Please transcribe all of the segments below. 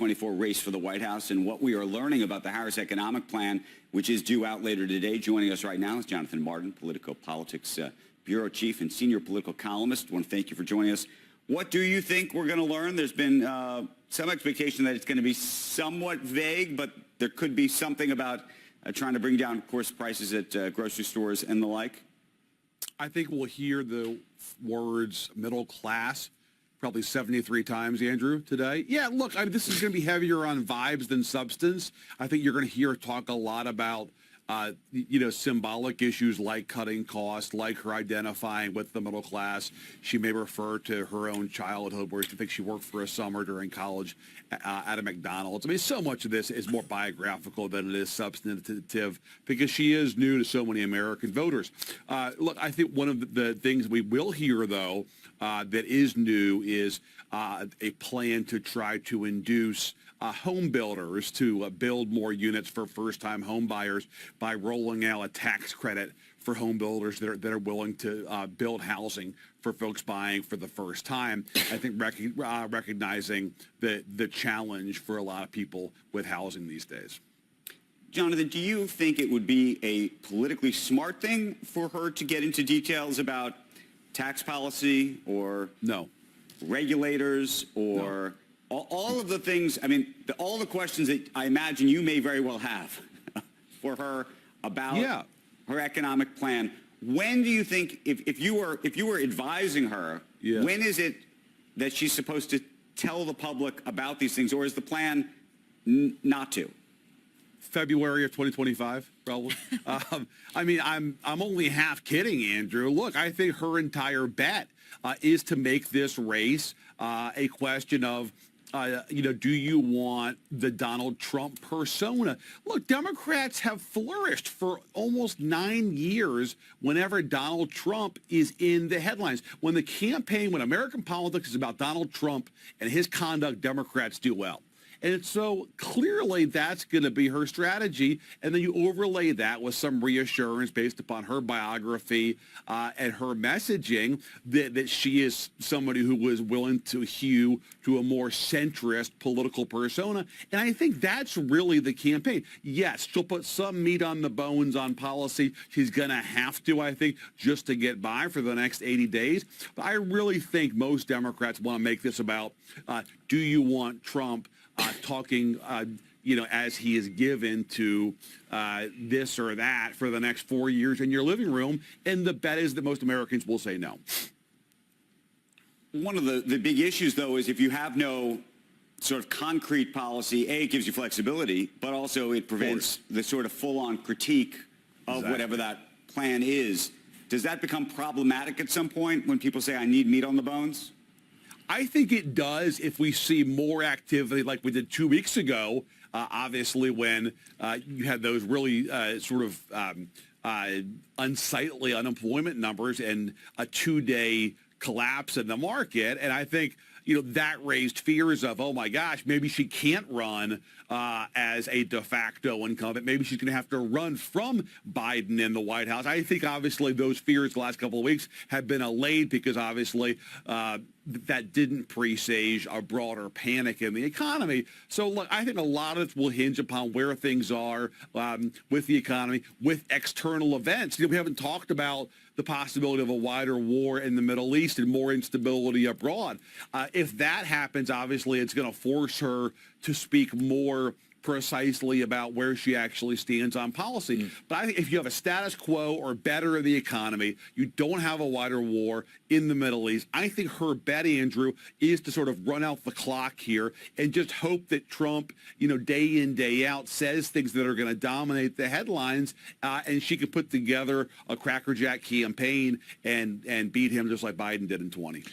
2024 race for the White House and what we are learning about the Harris economic plan, which is due out later today. Joining us right now is Jonathan Martin, Politico Politics Bureau Chief and Senior Political Columnist. I want to thank you for joining us. What do you think we're going to learn? There's been some expectation that it's going to be somewhat vague, but there could be something about trying to bring down, of course, prices at grocery stores and the like. I think we'll hear the words middle class probably 73 times, Andrew, today. Yeah, look, this is going to be heavier on vibes than substance. I think you're going to hear her talk a lot about, symbolic issues like cutting costs, like her identifying with the middle class. She may refer to her own childhood where she thinks she worked for a summer during college at a McDonald's. I mean, so much of this is more biographical than it is substantive because she is new to so many American voters. Look, I think one of the things we will hear, though, that is new is a plan to try to induce home builders to build more units for first-time home buyers by rolling out a tax credit for home builders that are willing to build housing for folks buying for the first time. I think recognizing the challenge for a lot of people with housing these days. Jonathan, do you think it would be a politically smart thing for her to get into details about tax policy or regulators or all of the things, I mean, all the questions that I imagine you may very well have for her about her economic plan? When do you think, if you were advising her, when is it that she's supposed to tell the public about these things, or is the plan not to? February of 2025, probably. I mean, I'm only half kidding, Andrew. Look, I think her entire bet is to make this race a question of, do you want the Donald Trump persona? Look, Democrats have flourished for almost 9 years whenever Donald Trump is in the headlines. When American politics is about Donald Trump and his conduct, Democrats do well. And so clearly that's going to be her strategy. And then you overlay that with some reassurance based upon her biography and her messaging that she is somebody who was willing to hew to a more centrist political persona. And I think that's really the campaign. Yes, she'll put some meat on the bones on policy. She's going to have to, I think, just to get by for the next 80 days. But I really think most Democrats want to make this about, do you want Trump talking, as he is given to this or that for the next 4 years in your living room, and the bet is that most Americans will say no. One of the big issues, though, is if you have no sort of concrete policy, A, it gives you flexibility, but also it prevents the sort of full-on critique of whatever that plan is. Does that become problematic at some point when people say, I need meat on the bones? I think it does if we see more activity like we did 2 weeks ago, obviously when you had those really unsightly unemployment numbers and a 2-day collapse in the market. And I think, that raised fears of, oh my gosh, maybe she can't run as a de facto incumbent. Maybe she's going to have to run from Biden in the White House. I think obviously those fears the last couple of weeks have been allayed because obviously that didn't presage a broader panic in the economy. So look, I think a lot of it will hinge upon where things are with the economy, with external events. We haven't talked about the possibility of a wider war in the Middle East and more instability abroad. If that happens, obviously it's going to force her to speak more precisely about where she actually stands on policy. But I think if you have a status quo or better of the economy, you don't have a wider war in the Middle East, I think her bet, Andrew, is to sort of run out the clock here and just hope that Trump, day in, day out, says things that are going to dominate the headlines, and she can put together a crackerjack campaign and beat him just like Biden did in 2020.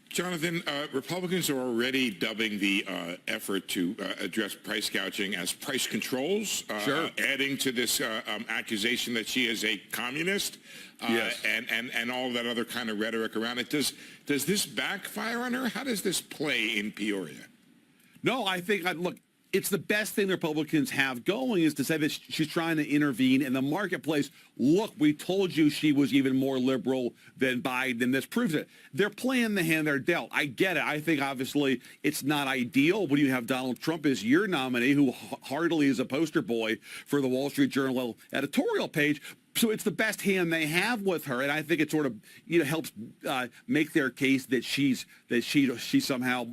Jonathan, Republicans are already dubbing the effort to address price gouging as price controls, adding to this accusation that she is a communist, and all that other kind of rhetoric around it. Does this backfire on her? How does this play in Peoria? No, I think, look, it's the best thing the Republicans have going is to say that she's trying to intervene in the marketplace. Look, we told you she was even more liberal than Biden, and this proves it. They're playing the hand they're dealt. I get it. I think, obviously, it's not ideal when you have Donald Trump as your nominee, who heartily is a poster boy for the Wall Street Journal editorial page. So it's the best hand they have with her, and I think it sort of helps make their case that she's somehow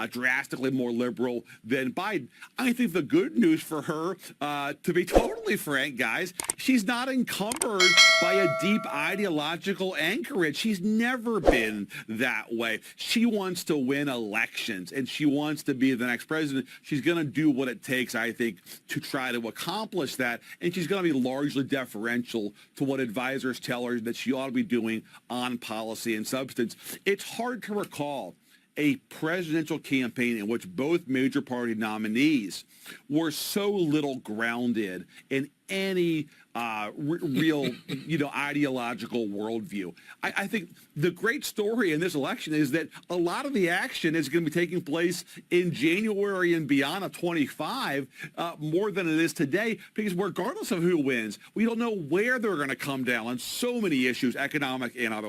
drastically more liberal than Biden. I think the good news for her, to be totally frank, guys, she's not encumbered by a deep ideological anchorage. She's never been that way. She wants to win elections, and she wants to be the next president. She's going to do what it takes, I think, to try to accomplish that, and she's going to be largely deferential to what advisors tell her that she ought to be doing on policy and substance. It's hard to recall a presidential campaign in which both major party nominees were so little grounded in any real, ideological worldview. I think the great story in this election is that a lot of the action is going to be taking place in January and beyond of 25, more than it is today, because regardless of who wins, we don't know where they're going to come down on so many issues, economic and otherwise.